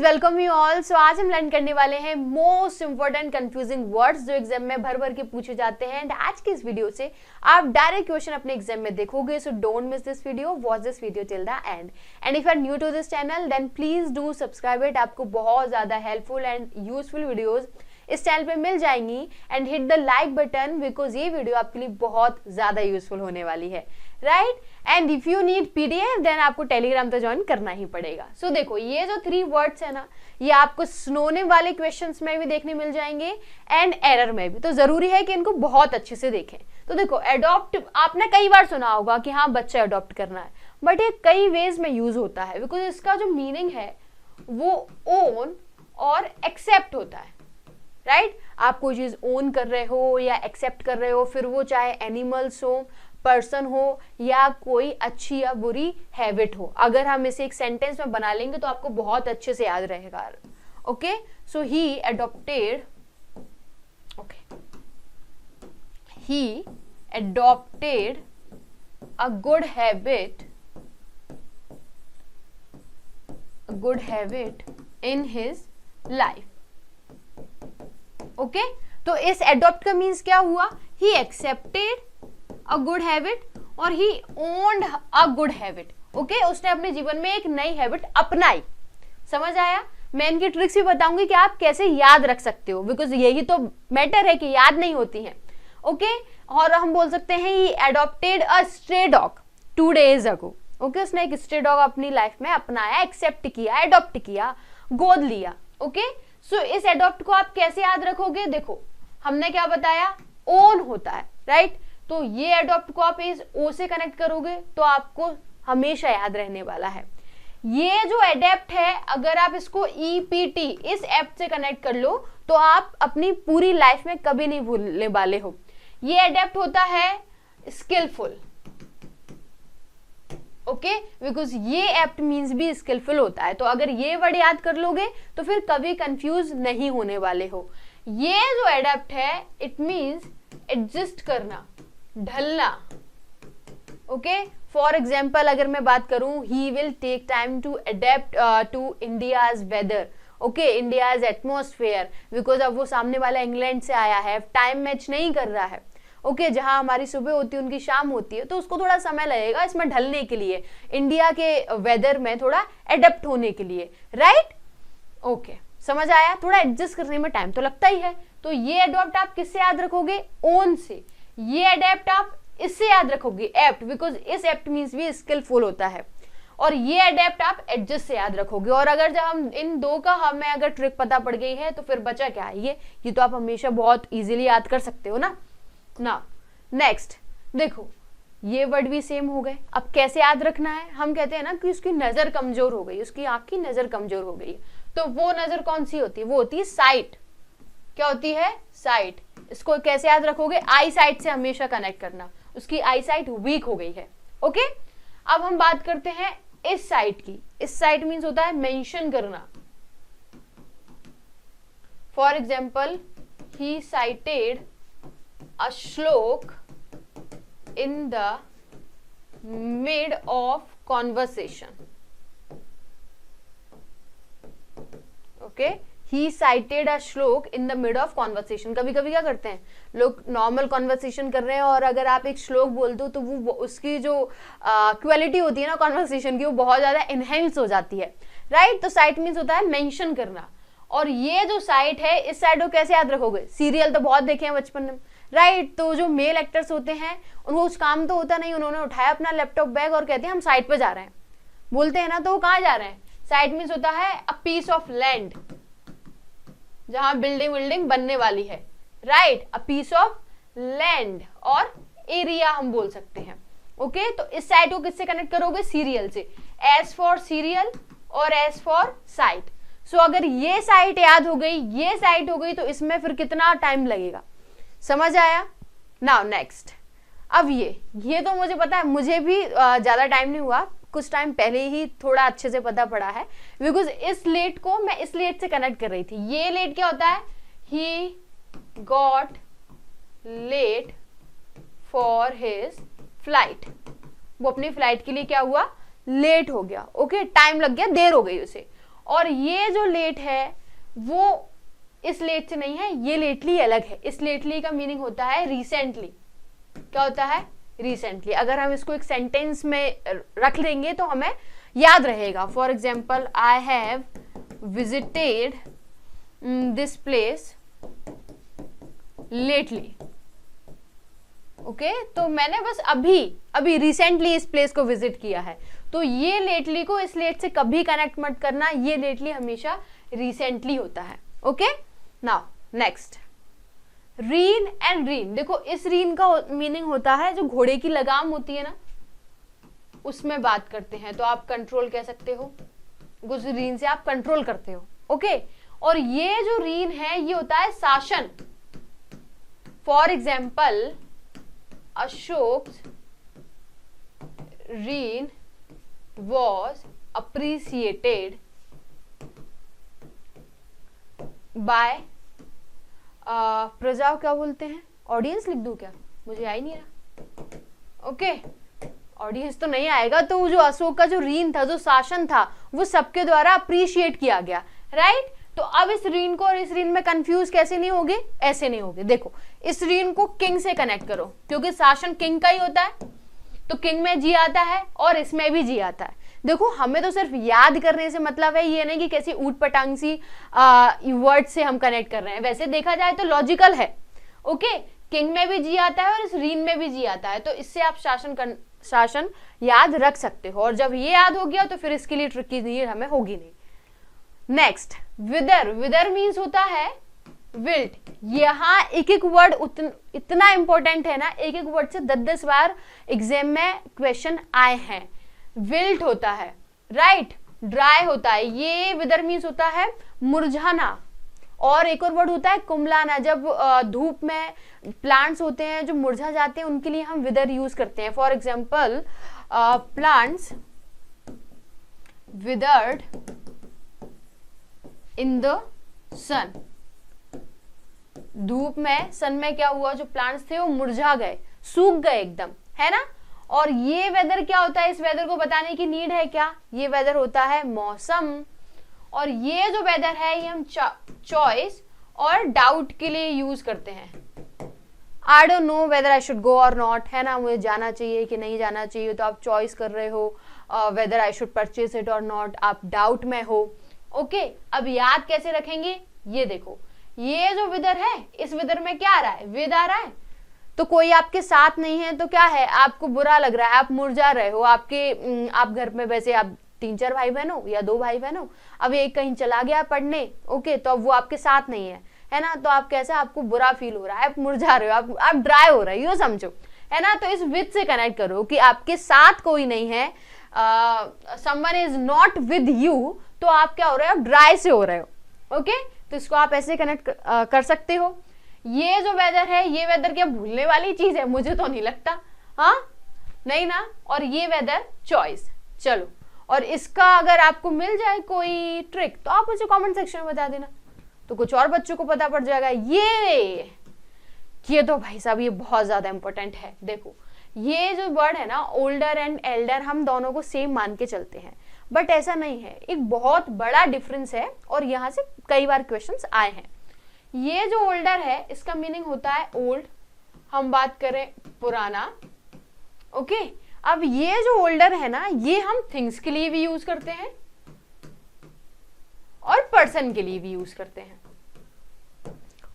Welcome you all. सो आज हम learn करने वाले हैं मोस्ट इंपॉर्टेंट कंफ्यूजिंग वर्ड्स जो एग्जाम में भर भर के पूछे जाते हैं। एंड आज की इस वीडियो से आप डायरेक्ट क्वेश्चन अपने एग्जाम में देखोगे। So don't miss this video, watch this video till the end. And if you are new to this channel then please do subscribe it. आपको बहुत ज्यादा हेल्पफुल एंड यूजफुल वीडियोज इस channel पे मिल जाएंगी। And hit the like button because ये video आपके लिए बहुत ज्यादा यूजफुल होने वाली है, right. And if you need PDF then आपको टेलीग्राम तो ज्वाइन करना ही पड़ेगा। सो देखो ये जो 3 वर्ड्स है ना, ये आपको सिनोनिम वाले क्वेश्चंस में भी देखने मिल जाएंगे एंड एरर में भी। तो जरूरी है कि इनको बहुत अच्छे से देखें। तो देखो एडॉप्ट आपने कई बार सुना होगा कि हाँ बच्चा अडॉप्ट करना है, बट ये कई वेज में यूज होता है बिकॉज इसका जो मीनिंग है वो ओन और एक्सेप्ट होता है, राइट। आप कोई चीज ओन कर रहे हो या एक्सेप्ट कर रहे हो, फिर वो चाहे एनिमल्स हो, पर्सन हो या कोई अच्छी या बुरी हैबिट हो। अगर हम इसे एक सेंटेंस में बना लेंगे तो आपको बहुत अच्छे से याद रहेगा। Okay, so he adopted a good habit in his life. Okay, तो इस एडॉप्ट का मीन्स क्या हुआ? He accepted a good habit और he owned a good habit. Okay, उसने अपने जीवन में एक नई हैबिट अपनाई। समझ आया? मैं इनकी ट्रिक्स भी बताऊंगी कि आप कैसे याद रख सकते हो, बिकॉज यही तो मैटर है कि याद नहीं होती हैं। ओके, और हम बोल सकते हैं he adopted a stray dog 2 days ago। Okay, उसने एक स्ट्रे डॉग अपनी लाइफ में अपनाया, एक्सेप्ट किया, एडॉप्ट किया, गोद लिया। ओके, सो इस एडॉप्ट को आप कैसे याद रखोगे? देखो हमने क्या बताया, ओन होता है, राइट। तो ये एडॉप्ट को आप इस ओ से कनेक्ट करोगे तो आपको हमेशा याद रहने वाला है। ये जो एडेप्ट है, अगर आप इसको ईपीटी इस ऐप से कनेक्ट कर लो तो आप अपनी पूरी लाइफ में कभी नहीं भूलने वाले हो। ये एडेप्ट होता है स्किलफुल। ओके, बिकॉज ये एप्ट मीन्स भी स्किलफुल होता है। तो अगर ये वर्ड याद कर लोगे तो फिर कभी कंफ्यूज नहीं होने वाले हो। ये जो एडेप्ट है इट मीन्स एडजस्ट करना, ढलना। ओके, फॉर एग्जाम्पल अगर मैं बात करूं, he will take time to adapt to India's weather. Okay, India's atmosphere, because अब वो सामने वाला इंग्लैंड से आया है, टाइम मैच नहीं कर रहा है। ओके, जहां हमारी सुबह होती है उनकी शाम होती है, तो उसको थोड़ा समय लगेगा इसमें ढलने के लिए, इंडिया के वेदर में थोड़ा अडेप्ट होने के लिए, राइट। ओके, समझ आया? थोड़ा एडजस्ट करने में टाइम तो लगता ही है। तो ये एडॉप्ट आप किससे याद रखोगे? ओन से। ये अडेप्ट आप इससे याद रखोगे, एप्ट, बिकॉज इस एप्ट मीन्स भी स्किलफुल होता है। और ये अडेप्ट आप एडजस्ट से याद रखोगे। और अगर जब हम इन दो का हमें अगर ट्रिक पता पड़ गई है तो फिर बचा क्या है? ये तो आप हमेशा बहुत इजीली याद कर सकते हो ना। नेक्स्ट देखो, ये वर्ड भी सेम हो गए। अब कैसे याद रखना है? हम कहते हैं ना कि उसकी नजर कमजोर हो गई, उसकी आंख की नजर कमजोर हो गई। तो वो नजर कौन सी होती है? वो होती है साइट। क्या होती है? साइट। इसको कैसे याद रखोगे? आई साइट से हमेशा कनेक्ट करना, उसकी आई साइट वीक हो गई है। ओके, अब हम बात करते हैं इस साइट की। इस साइट मीन्स होता है मेंशन करना। For example, he cited a shloka in the mid of conversation. Okay, he cited a shloka in the mid of conversation. कभी कभी क्या करते हैं लोग, नॉर्मल कॉन्वर्सेशन कर रहे हैं और अगर आप एक श्लोक बोल दो तो वो उसकी जो क्वालिटी होती है ना कॉन्वर्सेशन की, वो बहुत ज्यादा इनहेंस हो जाती है, राइट। तो साइट मीन्स होता है मेंशन करना। और ये जो साइट है, इस साइट को कैसे याद रखोगे? सीरियल तो बहुत देखे हैं बचपन में, राइट। तो जो मेल एक्टर्स होते हैं उनको उस काम तो होता नहीं, उन्होंने उठाया अपना लैपटॉप बैग और कहते हैं हम साइट पे जा रहे हैं, बोलते हैं ना, तो वो कहाँ जा रहे हैं? साइट मीन्स होता है अ पीस ऑफ लैंड, जहां बिल्डिंग बनने वाली है, right. A piece of land और एरिया हम बोल सकते हैं। ओके, तो इस साइट को किससे कनेक्ट करोगे? सीरियल से। एस फॉर सीरियल और एस फॉर साइट। सो अगर ये साइट याद हो गई, ये साइट हो गई, तो इसमें फिर कितना टाइम लगेगा? समझ आया? नाउ नेक्स्ट, अब ये तो मुझे पता है, मुझे भी ज्यादा टाइम नहीं हुआ, कुछ टाइम पहले ही थोड़ा अच्छे से पता पड़ा है, बिकॉज इस लेट को मैं इस लेट से कनेक्ट कर रही थी। ये लेट क्या होता है? He got late for his flight. वो अपनी फ्लाइट के लिए क्या हुआ? लेट हो गया। ओके, टाइम लग गया, देर हो गई उसे। और ये जो लेट है वो इस लेट से नहीं है, ये लेटली अलग है। इस लेटली का मीनिंग होता है रिसेंटली। क्या होता है? रिसेंटली। अगर हम इसको एक सेंटेंस में रख लेंगे तो हमें याद रहेगा। For example, I have visited this place lately. Okay, तो मैंने बस अभी रिसेंटली इस प्लेस को विजिट किया है। तो ये लेटली को इस लेट से कभी कनेक्ट मत करना, ये लेटली हमेशा रिसेंटली होता है। Okay, now next, reign and reign. देखो, इस रीन का मीनिंग होता है जो घोड़े की लगाम होती है ना, उसमें बात करते हैं। तो आप कंट्रोल कह सकते हो, उस रीन से आप कंट्रोल करते हो। ओके, और ये जो रीन है ये होता है शासन। For example, Ashok reign was appreciated by प्रजा, क्या बोलते हैं, ऑडियंस लिख दूं क्या, मुझे आ ही नहीं रहा। ओके, ऑडियंस तो नहीं आएगा। तो जो अशोक का जो रीन था, जो शासन था, वो सबके द्वारा अप्रिशिएट किया गया, राइट। तो अब इस रीन को और इस रीन में कंफ्यूज कैसे नहीं होगे, ऐसे नहीं होगे। देखो, इस रीन को किंग से कनेक्ट करो, क्योंकि शासन किंग का ही होता है, तो किंग में जी आता है और इसमें भी जी आता है। देखो, हमें तो सिर्फ याद करने से मतलब है, ये नहीं कि कैसी ऊट पटांग सी वर्ड से हम कनेक्ट कर रहे हैं। वैसे देखा जाए तो लॉजिकल है। ओके, किंग में भी जी आता है और इस रीन में भी जी आता है, तो इससे आप शासन याद रख सकते हो। और जब ये याद हो गया तो फिर इसके लिए ट्रिक की नीड हमें होगी नहीं। नेक्स्ट, विदर। विदर मीन्स होता है विल्ट। यहाँ एक एक वर्ड इतना इंपॉर्टेंट है ना, एक एक वर्ड से 10-10 बार एग्जाम में क्वेश्चन आए हैं। विल्ट होता है, राइट, ड्राई होता है। ये विदर मीन्स होता है मुरझाना। और एक और वर्ड होता है कुमलाना। जब धूप में प्लांट्स होते हैं जो मुरझा जाते हैं, उनके लिए हम विदर यूज करते हैं। For example, plants withered in the sun. धूप में, सन में क्या हुआ, जो प्लांट्स थे वो मुरझा गए, सूख गए एकदम, है ना। और ये वेदर क्या होता है, इस वेदर को बताने की नीड है क्या, ये वेदर होता है मौसम। और ये जो वेदर है ये हम चॉइस और डाउट के लिए यूज करते हैं। I don't know whether I should go और नॉट, है ना, मुझे जाना चाहिए कि नहीं जाना चाहिए, तो आप चॉइस कर रहे हो whether I should purchase it और नॉट, आप डाउट में हो। ओके, अब याद कैसे रखेंगे, ये देखो, ये जो विदर है, इस विदर में क्या आ रहा है, विद आ रहा है। तो कोई आपके साथ नहीं है तो क्या है, आपको बुरा लग रहा है, आप मुरझा रहे हो। आप घर में वैसे आप 3-4 भाई बहन हो या 2 भाई बहन हो, अब एक कहीं चला गया पढ़ने, ओके, तो अब वो आपके साथ नहीं है ना, तो आप कैसा, आपको बुरा फील हो रहा है, आप मुरझा रहे हो, आप ड्राई हो रहे हो, समझो, है ना। तो इस विद से कनेक्ट करो कि आपके साथ कोई नहीं है, someone is not with you, तो आप क्या हो रहे हो, आप ड्राई से हो रहे हो। ओके, तो इसको आप ऐसे कनेक्ट कर सकते हो। ये जो वेदर है, ये वेदर क्या भूलने वाली चीज है, मुझे तो नहीं लगता, हाँ नहीं ना। और ये वेदर चॉइस। चलो, और इसका अगर आपको मिल जाए कोई ट्रिक तो आप मुझे कमेंट सेक्शन में बता देना, तो कुछ और बच्चों को पता पड़ जाएगा। ये तो भाई साहब ये बहुत ज्यादा इंपॉर्टेंट है। देखो, ये जो वर्ड है ना, ओल्डर एंड एल्डर, हम दोनों को सेम मान के चलते हैं, बट ऐसा नहीं है, एक बहुत बड़ा डिफरेंस है और यहाँ से कई बार क्वेश्चंस आए हैं। ये जो ओल्डर है, इसका मीनिंग होता है ओल्ड, हम बात करें पुराना। ओके, अब ये जो ओल्डर है ना, ये हम थिंग्स के लिए भी यूज करते हैं और पर्सन के लिए भी यूज करते हैं।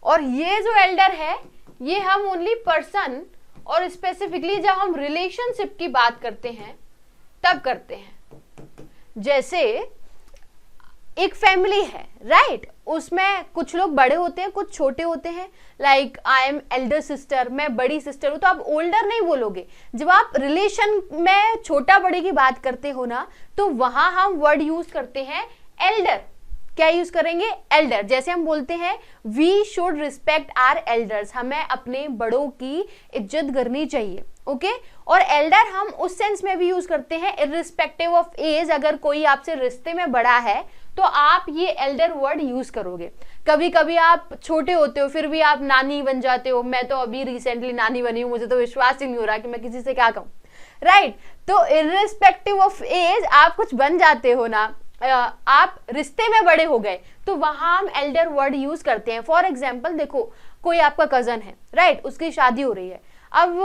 और ये जो एल्डर है, ये हम ओनली पर्सन और स्पेसिफिकली जब हम रिलेशनशिप की बात करते हैं तब करते हैं। जैसे एक फैमिली है, राइट, उसमें कुछ लोग बड़े होते हैं, कुछ छोटे होते हैं। Like I am Elder sister, मैं बड़ी सिस्टर हूं, तो आप ओल्डर नहीं बोलोगे। जब आप रिलेशन में छोटा बड़े की बात करते हो ना, तो वहां हम वर्ड यूज करते हैं एल्डर। क्या यूज करेंगे, एल्डर। जैसे हम बोलते हैं we should respect our elders, हमें अपने बड़ों की इज्जत करनी चाहिए। ओके, और एल्डर हम उस सेंस में भी यूज करते हैं इररिस्पेक्टिव ऑफ एज। अगर कोई आपसे रिश्ते में बड़ा है तो आप ये एल्डर वर्ड यूज करोगे। कभी कभी आप छोटे होते हो फिर भी आप नानी बन जाते हो। मैं तो अभी रिसेंटली नानी बनी हूँ, मुझे तो विश्वास ही नहीं हो रहा कि मैं किसी से क्या कहूँ, राइट। तो इररिस्पेक्टिव ऑफ एज आप कुछ बन जाते हो ना, आप रिश्ते में बड़े हो गए तो वहां हम एल्डर वर्ड यूज करते हैं। फॉर एग्जाम्पल देखो, कोई आपका कजन है, राइट, उसकी शादी हो रही है। अब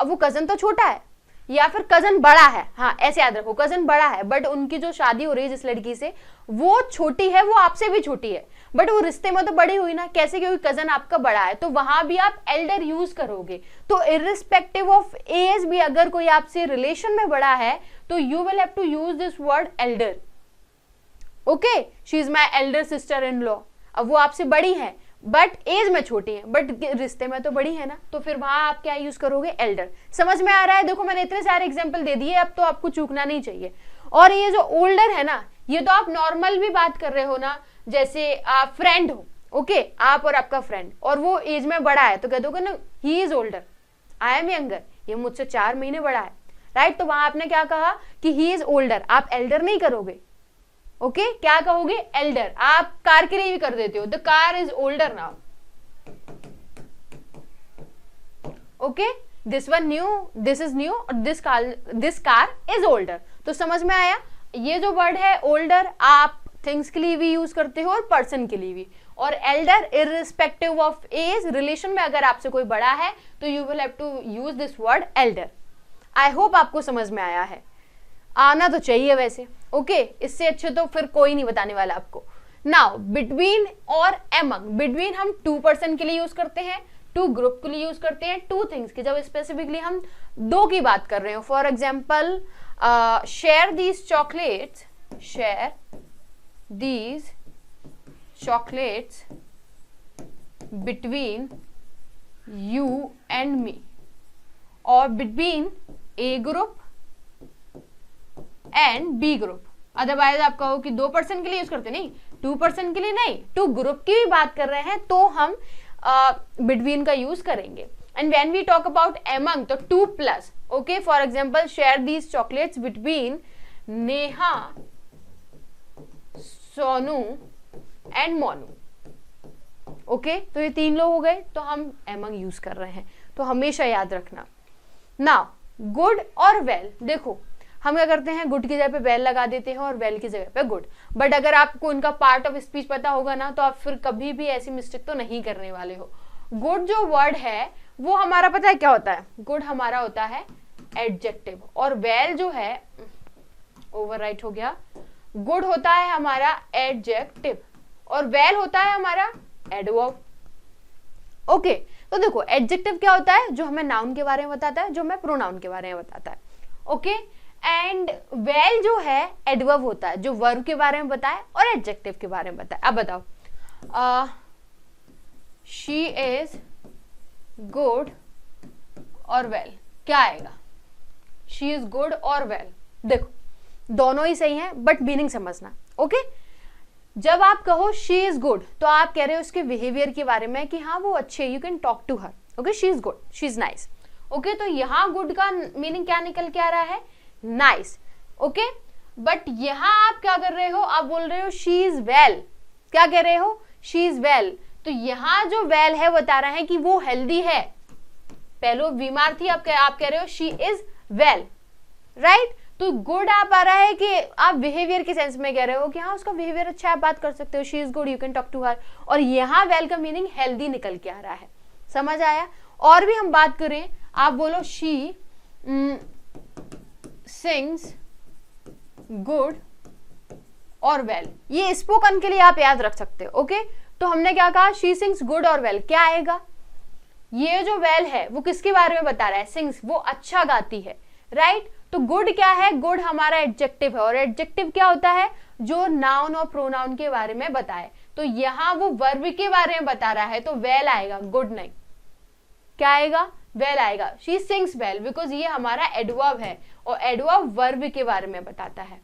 वो कजन तो छोटा है या फिर कजन बड़ा है, हाँ ऐसे याद रखो, कजन बड़ा है बट उनकी जो शादी हो रही है जिस लड़की से, वो छोटी है, वो आपसे भी छोटी है, बट वो रिश्ते में तो बड़ी हुई ना, कैसे, क्योंकि कजन आपका बड़ा है, तो वहां भी आप एल्डर यूज करोगे। तो इर्रिस्पेक्टिव ऑफ एज भी अगर कोई आपसे रिलेशन में बड़ा है तो you will have to use this word elder. Okay, she is my elder sister in law. अब वो आपसे बड़ी है बट एज में छोटी है, बट रिश्ते में तो बड़ी है ना, तो फिर वहां आप क्या यूज करोगे, एल्डर। समझ में आ रहा है? देखो मैंने इतने सारे एग्जांपल दे दिए, अब तो आपको चूकना नहीं चाहिए। और ये जो ओल्डर है ना, ये तो आप नॉर्मल भी बात कर रहे हो ना, जैसे आप फ्रेंड हो, ओके, आप और आपका फ्रेंड, और वो एज में बड़ा है तो कह दोगे ना he is older, I am younger, ये मुझसे 4 महीने बड़ा है, राइट। तो वहां आपने क्या कहा कि ही इज ओल्डर, आप एल्डर नहीं करोगे, ओके, क्या कहोगे, एल्डर। आप कार के लिए भी कर देते हो, the car is older now, okay, this one new, this is new, और दिस कार इज ओल्डर। तो समझ में आया, ये जो वर्ड है ओल्डर आप थिंग्स के लिए भी यूज करते हो और पर्सन के लिए भी, और elder irrespective of age, relation में अगर आपसे कोई बड़ा है तो you will have to use this word elder. I hope आपको समझ में आया है, आना तो चाहिए वैसे, ओके, इससे अच्छे तो फिर कोई नहीं बताने वाला आपको। नाउ बिटवीन और एमंग, बिटवीन हम 2 पर्सन के लिए यूज करते हैं, 2 ग्रुप के लिए यूज करते हैं, 2 थिंग्स की, जब स्पेसिफिकली हम 2 की बात कर रहे हो। For example, share these chocolates, share these chocolates between you and me, और between A group and B group. Otherwise आप कहो कि 2 पर्सन के लिए यूज करते, नहीं, 2 पर्सन के लिए नहीं, 2 ग्रुप की भी बात कर रहे हैं तो हम बिटवीन का यूज करेंगे। And when we talk about among तो 2 plus, okay. For example, share these chocolates between Neha, Sonu and Monu, okay. तो ये 3 लोग हो गए, तो हम एमंग यूज कर रहे हैं, तो हमेशा याद रखना। नाउ गुड और वेल, देखो हम क्या करते हैं, गुड की जगह पे वेल लगा देते हैं और वेल की जगह पे गुड, बट अगर आपको इनका पार्ट ऑफ स्पीच पता होगा ना तो आप फिर कभी भी ऐसी मिस्टेक तो नहीं करने वाले हो। गुड जो वर्ड है वो हमारा पता है क्या होता है, गुड हमारा होता है एडजेक्टिव, और वेल जो है, ओवरराइट हो गया, गुड होता है हमारा एडजेक्टिव और वेल होता है हमारा एडवर्ब, ओके। तो देखो एडजेक्टिव क्या होता है, जो हमें नाउन के बारे में बताता है, जो हमें प्रोनाउन के बारे में बताता है, ओके। एंड वेल जो है एडवर्ब होता है, जो वर्ब के बारे में बताए और एडजेक्टिव के बारे में बताए। अब बताओ, शी इज गुड और वेल, क्या आएगा, शी इज गुड और वेल। देखो दोनों ही सही हैं बट मीनिंग समझना, ओके। जब आप कहो शी इज गुड तो आप कह रहे हो उसके बिहेवियर के बारे में कि हाँ वो अच्छे, you can talk to her, okay, she is good, she is nice, okay. तो यहाँ गुड का मीनिंग क्या निकल के आ रहा है, नाइस, ओके। बट यहां आप क्या कर रहे हो, आप बोल रहे हो शी इज वेल, क्या कह रहे हो, शी इज वेल। तो यहां जो वेल है बता रहा है कि वो हेल्दी है, पहले बीमार थी, आप कह रहे हो शी इज वेल, राइट। तो गुड आप आ रहा है कि आप बिहेवियर के सेंस में कह रहे हो कि हाँ उसका बिहेवियर अच्छा है, आप बात कर सकते हो, she is good, you can talk to her, और यहाँ वेल का मीनिंग हेल्दी निकल के आ रहा है, समझ आया। और भी हम बात करें, आप बोलो शी सिंग्स गुड और वेल, ये स्पोकन के लिए आप याद रख सकते हो, ओके। तो हमने क्या कहा, शी सिंग्स गुड और वेल, क्या आएगा, ये जो वेल है वो किसके बारे में बता रहा है, सिंग्स, वो अच्छा गाती है, राइट। तो गुड क्या है, गुड हमारा एडजेक्टिव है, और एडजेक्टिव क्या होता है, जो नाउन और प्रोनाउन के बारे में बताए। तो यहां वो वर्ब के बारे में बता रहा है तो वेल आएगा, गुड नहीं, क्या आएगा, वेल आएगा। शी सिंग्स वेल, बिकॉज ये हमारा एडवर्ब है और एडवर्ब वर्ब के बारे में बताता है,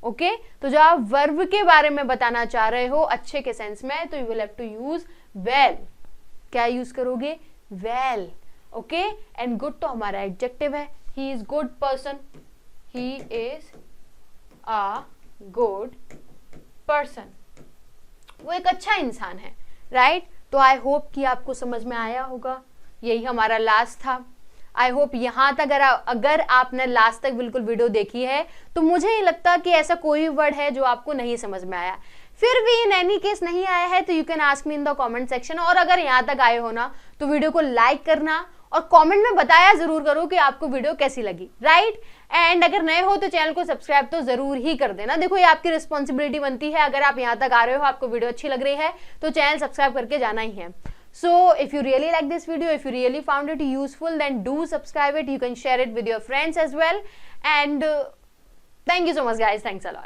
ओके। तो जब आप वर्ब के बारे में बताना चाह रहे हो अच्छे के सेंस में तो you will have to use well, क्या यूज करोगे, वेल, ओके। एंड गुड तो हमारा एडजेक्टिव है, he is good person, he is a good person, वो एक अच्छा इंसान है, राइट। तो आई होप कि आपको समझ में आया होगा, यही हमारा लास्ट था। आई होप यहाँ तक अगर आपने लास्ट तक बिल्कुल वीडियो देखी है तो मुझे नहीं लगता कि ऐसा कोई वर्ड है जो आपको नहीं समझ में आया। फिर भी इन एनी केस नहीं आया है तो you can ask me in the comment section. और अगर यहाँ तक आए हो ना तो वीडियो को लाइक करना और कमेंट में बताया जरूर करो कि आपको वीडियो कैसी लगी, राइट। एंड अगर नए हो तो चैनल को सब्सक्राइब तो जरूर ही कर देना। देखो ये आपकी रिस्पॉन्सिबिलिटी बनती है, अगर आप यहाँ तक आ रहे हो, आपको वीडियो अच्छी लग रही है तो चैनल सब्सक्राइब करके जाना ही है। So if you really like this video, if you really found it useful, then do subscribe it. You can share it with your friends as well. And thank you so much guys. Thanks a lot.